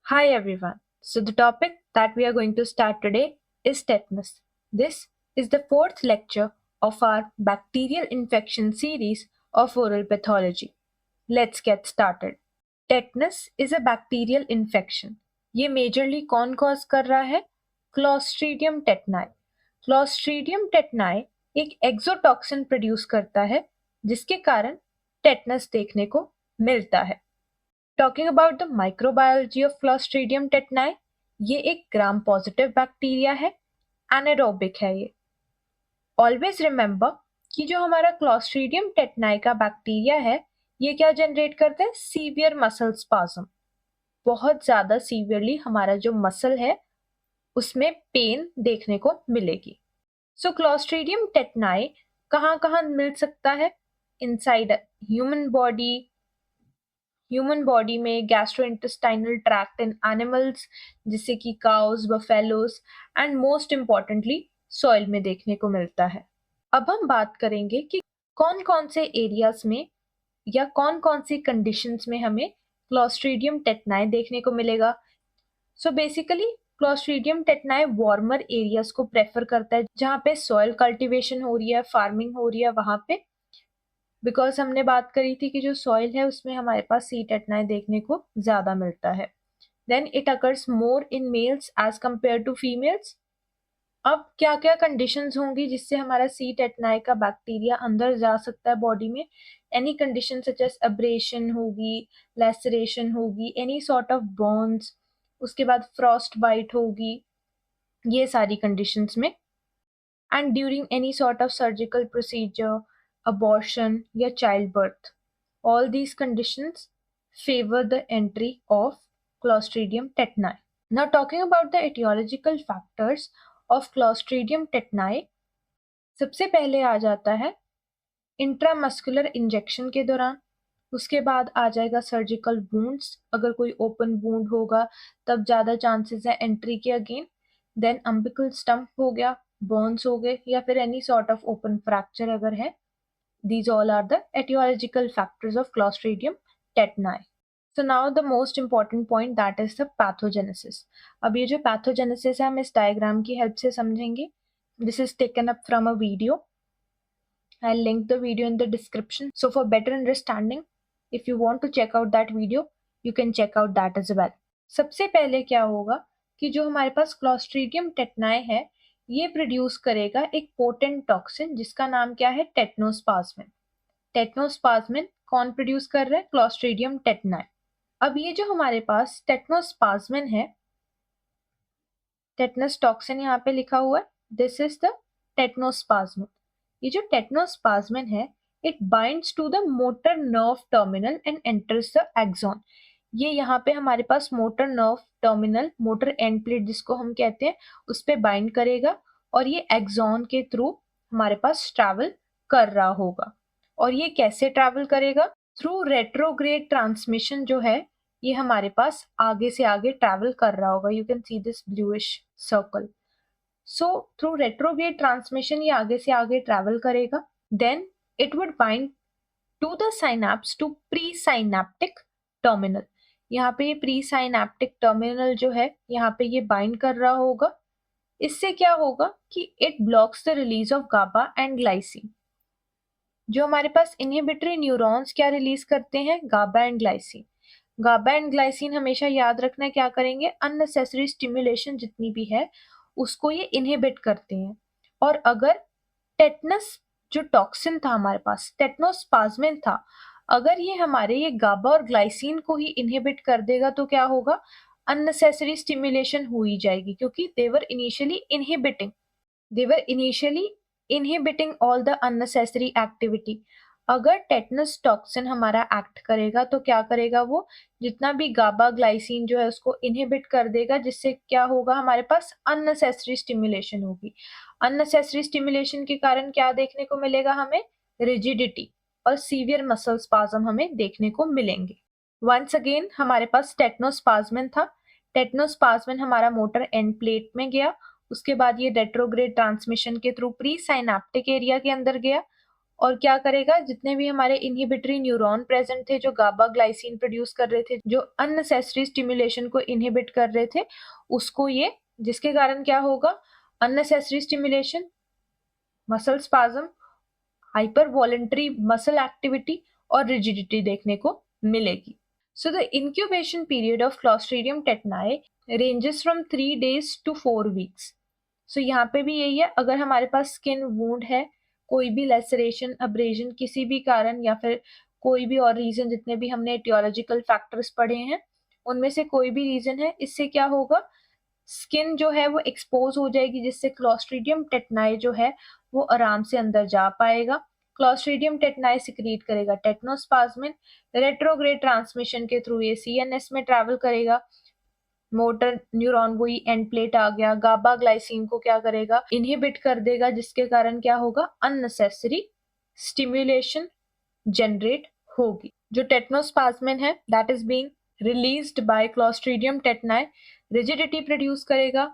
Hi everyone. So the topic that we are going to start today is tetanus. This is the fourth lecture of our bacterial infection series of oral pathology. Let's get started. Tetanus is a bacterial infection. ये majorly कौन cause कर रहा है? Clostridium टेटनाई. Clostridium टेटनाई एक exotoxin produce करता है जिसके कारण टेटनस देखने को मिलता है. Talking about the microbiology of Clostridium टेटनाई, ये एक ग्राम पॉजिटिव बैक्टीरिया है, एनारोबिक है ये. ऑलवेज रिमेंबर कि जो हमारा क्लॉस्ट्रीडियम टेटनाई का बैक्टीरिया है, ये क्या जनरेट करता है? Severe muscle spasm. बहुत ज़्यादा सीवियरली हमारा जो मसल है उसमें पेन देखने को मिलेगी. सो क्लॉस्ट्रीडियम टेटनाई कहाँ कहाँ मिल सकता है? इनसाइड ह्यूमन बॉडी में, गैस्ट्रोइंटेस्टाइनल ट्रैक्ट इन एनिमल्स जैसे कि cows, buffaloes and most importantly soil में देखने को मिलता है. अब हम बात करेंगे कि कौन कौन से एरियाज में या कौन कौन सी कंडीशंस में हमें क्लॉस्ट्रीडियम टेटनाई देखने को मिलेगा. So basically Clostridium टेटनाई warmer areas को प्रेफर करता है जहाँ पे सॉइल कल्टीवेशन हो रही है, फार्मिंग हो रही है वहाँ पे, बिकॉज हमने बात करी थी कि जो सॉइल है उसमें हमारे पास सी टेटनाई देखने को ज़्यादा मिलता है. Then it occurs more in males as compared to females. अब क्या क्या कंडीशंस होंगी जिससे हमारा सी टेटनाई का बैक्टीरिया अंदर जा सकता है बॉडी में? Any condition such as abrasion होगी, लेसरेशन होगी, एनी सॉर्ट ऑफ बर्न्स, उसके बाद फ्रॉस्ट बाइट होगी, ये सारी कंडीशंस में. And during any sort of surgical procedure, abortion या childbirth. All these conditions favor the entry of Clostridium tetani. Now talking about the etiological factors of Clostridium tetani, सबसे पहले आ जाता है इंट्रामस्कुलर इंजेक्शन के दौरान. उसके बाद आ जाएगा सर्जिकल वुंड्स. अगर कोई ओपन वुंड होगा तब ज़्यादा चांसेस है एंट्री के अगेन. देन अम्बिकल स्टम्प हो गया, बर्न्स हो गए या फिर any sort of open fracture अगर है. These all are the etiological factors of Clostridium tetani. So now the most important point, that is the pathogenesis. अब ये जो pathogenesis है हम इस diagram की help से समझेंगे. This is taken up from a video. I'll link the video in the description. So for better understanding, if you want to check out that video, you can check out that as well. सबसे पहले क्या होगा कि जो हमारे पास Clostridium tetani है ये produce करेगा एक पोटेंट टॉक्सिन जिसका नाम क्या है? टेटनोस्पाज्मिन. टेटनोस्पाज्मिन कौन प्रोड्यूस कर रहा है? क्लॉस्ट्रीडियम टेटनाई. अब ये जो हमारे पास टेटनोस्पाज्मिन है, टेटनस टॉक्सिन यहाँ पे लिखा हुआ है, दिस इज द टेटनोस्पाज्मिन. ये जो टेटनोस्पाज्मिन है it binds to the motor nerve terminal and enters the axon. ये यहाँ पे हमारे पास motor nerve terminal, motor end plate जिसको हम कहते हैं, उस पे बाइंड करेगा और ये एक्सॉन के थ्रू हमारे पास ट्रैवल कर रहा होगा. और ये कैसे ट्रैवल करेगा? थ्रू रेट्रोग्रेड ट्रांसमिशन जो है ये हमारे पास आगे से आगे ट्रैवल कर रहा होगा. You can see this bluish circle. So through retrograde transmission ये आगे से आगे ट्रैवल करेगा. Then it would bind to the synapse to presynaptic terminal. यहाँ पे ये प्री साइनैप्टिक टर्मिनल जो है यहाँ पे ये बाइंड कर रहा होगा. इससे क्या होगा कि it blocks the release of GABA and glycine. जो हमारे पास इनहिबिटरी न्यूरॉन्स क्या रिलीज करते हैं? GABA and glycine. GABA and glycine हमेशा याद रखना क्या करेंगे? अननेसेसरी स्टिमुलेशन जितनी भी है उसको ये इनहिबिट करते हैं. और अगर टेटनस जो टॉक्सिन था हमारे पास, टेटनोस्पाज्मिन था, अगर ये हमारे ये गाबा और ग्लाइसिन को ही इनहिबिट कर देगा तो क्या होगा? अननेसेसरी स्टिमुलेशन हो ही जाएगी क्योंकि they were initially inhibiting all the unnecessary activity. अगर टेटनस टॉक्सिन हमारा एक्ट करेगा तो क्या करेगा? वो जितना भी गाबा ग्लाइसिन जो है उसको इनहिबिट कर देगा, जिससे क्या होगा? हमारे पास अननेसेसरी स्टिमुलेशन होगी. अननेसेसरी स्टिमुलेशन के कारण क्या देखने को मिलेगा हमें? रिजिडिटी और सीवियर मसल स्पाज्म हमें देखने को मिलेंगे. वंस अगेन हमारे पास टेटनोस्पाज्मिन था. टेटनोस्पाज्मिन हमारा मोटर एंड प्लेट में गया. उसके बाद ये रेट्रोग्रेड ट्रांसमिशन के थ्रू प्री साइनैप्टिक एरिया के अंदर गया और क्या करेगा, जितने भी हमारे इनहिबिटरी न्यूरॉन प्रेजेंट थे जो गाबा ग्लाइसिन प्रोड्यूस कर रहे थे, जो अननेसेसरी स्टिमुलेशन को इनहिबिट कर रहे थे, उसको ये, जिसके कारण क्या होगा, unnecessary stimulation, muscle spasm, hyper voluntary muscle activity और रिजिडिटी देखने को मिलेगी. So the incubation period of Clostridium tetani ranges from 3 days to 4 weeks. So यहाँ पे भी यही है, अगर हमारे पास स्किन वूंड है, कोई भी लेसरेशन, अब्रेजन किसी भी कारण या फिर कोई भी और रीजन, जितने भी हमने एटियोलॉजिकल फैक्टर्स पढ़े हैं उनमें से कोई भी रीजन है, इससे क्या होगा, स्किन जो है वो एक्सपोज हो जाएगी, जिससे क्लॉस्ट्रीडियम टेटनाई जो है वो आराम से अंदर जा पाएगा. क्लॉस्ट्रीडियम टेटनाई सिक्रीट करेगा टेटनोस्पाज्मिन, रेट्रोग्रेड ट्रांसमिशन के थ्रू ये सीएनएस में ट्रैवल करेगा. मोटर न्यूरॉन, वही एंड प्लेट आ गया, गाबा ग्लाइसिन को क्या करेगा, इनहिबिट कर देगा, जिसके कारण क्या होगा, अननेसेसरी स्टिमुलेशन जनरेट होगी. जो टेटनोस्पाज्मिन है that is being released by Clostridium tetani, rigidity produce करेगा,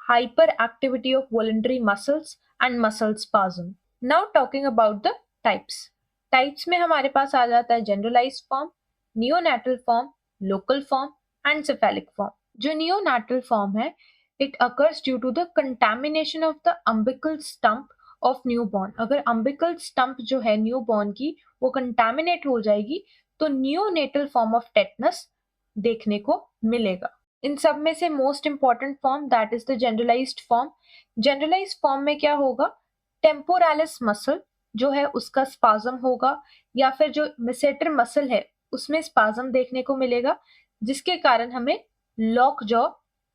hyper activity of voluntary muscles and muscle spasm. Now talking about the types में हमारे पास आ जाता है generalized form, neonatal form, local form and cephalic form. जो neonatal form है, it occurs due to the contamination of the umbilical stump of newborn. अगर umbilical stump जो है न्यूबॉर्न की वो कंटामिनेट हो जाएगी तो नियोनेटल फॉर्म ऑफ टेटनस देखने को मिलेगा. इन सब में से most important form that is the generalised form. Generalised form में क्या होगा, टेम्पोरालिस मसल जो है उसका स्पाज्म होगा, या फिर जो मेसेटर मसल है उसमें स्पाज्म देखने को मिलेगा, जिसके कारण हमें लॉक जॉ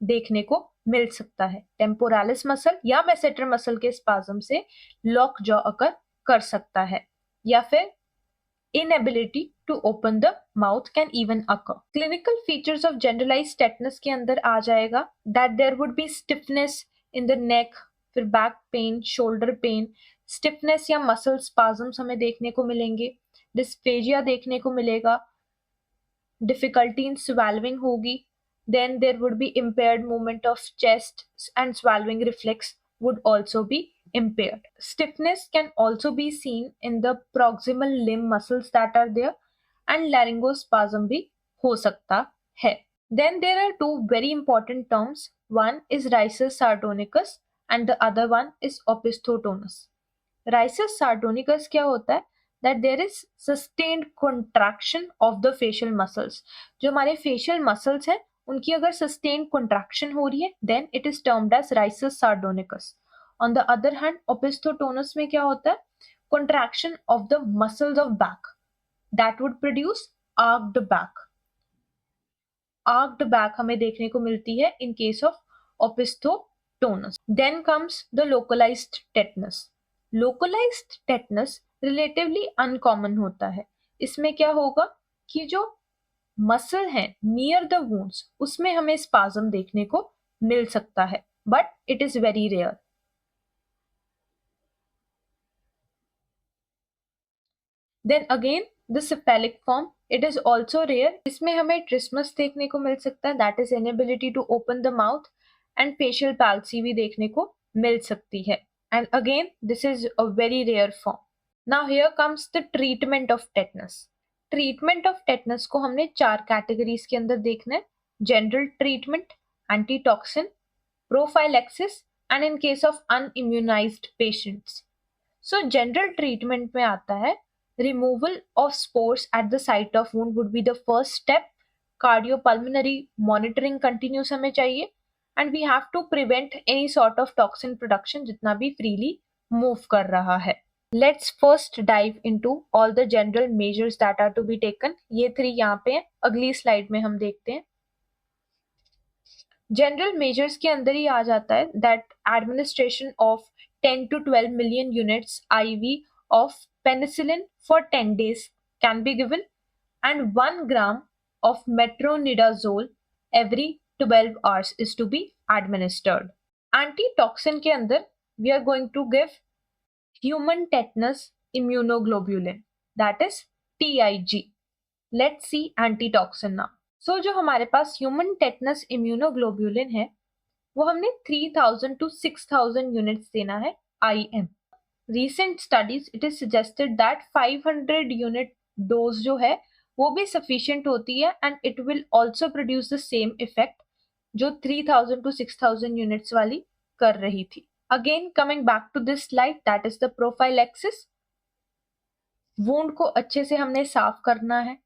देखने को मिल सकता है. टेम्पोरालिस मसल या मेसेटर मसल के स्पाज्म से लॉक जॉ अकर कर सकता है, या फिर inability to open the mouth can even occur. Clinical features of generalized tetanus के अंदर आ जाएगा that there would be stiffness in the neck, फिर back pain, shoulder pain, stiffness या muscle spasms हमें देखने को मिलेंगे, dysphagia देखने को मिलेगा, difficulty in swallowing होगी, then there would be impaired movement of chest and swallowing reflex would also be impaired. Stiffness can also be seen in the proximal limb muscles that are there, and laryngospasm भी हो सकता है. Then there are two very important terms. One is Rhizus sardonicus and the other one is opisthotonus. Rhizus sardonicus क्या होता है, that there is sustained contraction of the facial muscles. जो हमारे facial muscles हैं उनकी अगर sustained contraction हो रही है then it is termed as Rhizus sardonicus. On the other hand, opisthotonus में क्या होता है, contraction of the muscles of back that would produce arched back. Arched back हमें देखने को मिलती है in case of opisthotonus. Then comes the localized tetanus. Localized tetanus relatively uncommon होता है. इसमें क्या होगा कि जो मसल है नियर द वुंड्स उसमें हमें स्पाज्म देखने को मिल सकता है, but it is very rare. Then again the cephalic form, it is also rare. इसमें हमें ट्रिस्मस देखने को मिल सकता है, that is inability to open the mouth, and facial palsy भी देखने को मिल सकती है. And again this is a very rare form. Now here comes the treatment of tetanus. Treatment of tetanus को हमने 4 कैटेगरीज के अंदर देखना है. General treatment, antitoxin, prophylaxis and in case of unimmunized patients. So general treatment में आता है removal of spores at the site of wound would be the first step. Cardiopulmonary monitoring continuous हमें चाहिए, and we have to prevent any sort of toxin production जितना भी freely move कर रहा है. Let's first dive into all the general measures that are to be taken. ये 3 यहाँ पे हैं, अगली स्लाइड में हम देखते हैं. जनरल मेजर्स के अंदर ही आ जाता है that administration of 10 to 12 million units IV of penicillin for 10 days can be given, and 1 gram of metronidazole every 12 hours is to be administered. Antitoxin के अंदर we are going to give human tetanus immunoglobulin, that is TIG. Let's see antitoxin now. So जो हमारे पास human tetanus immunoglobulin है वो हमने 3000 to 6000 units देना है IM. recent studies it is suggested that 500 unit dose जो है वो भी sufficient होती है and it will also produce the same effect जो 3000 to 6000 units वाली कर रही थी. Again coming back to this slide, that is the prophylaxis. Wound को अच्छे से हमने साफ करना है.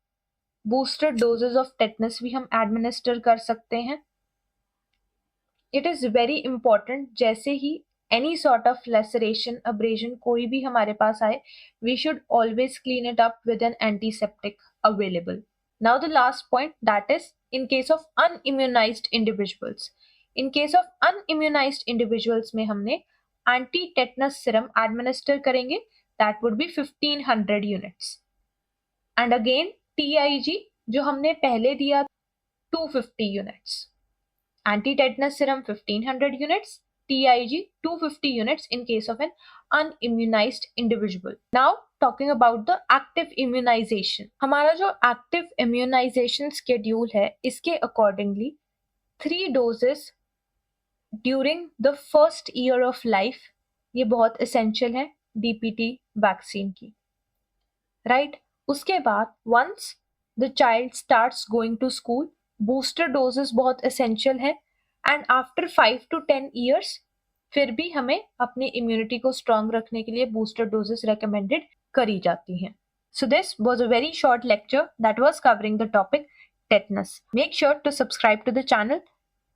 बूस्टर डोजेस ऑफ टेटनस भी हम एडमिनिस्टर कर सकते हैं. इट इज वेरी इंपॉर्टेंट, जैसे ही any sort of laceration abrasion कोई भी हमारे पास आए, we should always clean it up with an antiseptic available. Now the last point, that is in case of unimmunized individuals. In case of unimmunized individuals में हमने anti tetanus serum administer करेंगे, that would be 1500 units. And again TIG जो हमने पहले दिया 250 units. Anti-tetanus serum 1500 units, TIG 250 units in case of an unimmunized individual. Now talking about the active immunization. हमारा जो active immunization schedule है, इसके accordingly 3 doses during the first year of life ये बहुत essential है DPT वैक्सीन की, right? उसके बाद once the child starts going to school, booster doses बहुत एसेंशियल है. एंड आफ्टर 5 to 10 ईयर्स फिर भी हमें अपनी इम्यूनिटी को स्ट्रांग रखने के लिए बूस्टर डोजेस रेकमेंडेड करी जाती हैं. So this was a very short lecture that was covering the topic tetanus. Make sure to subscribe to the channel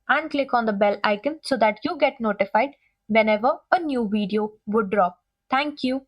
and click on the bell icon so that you get notified whenever a new video would drop. Thank you.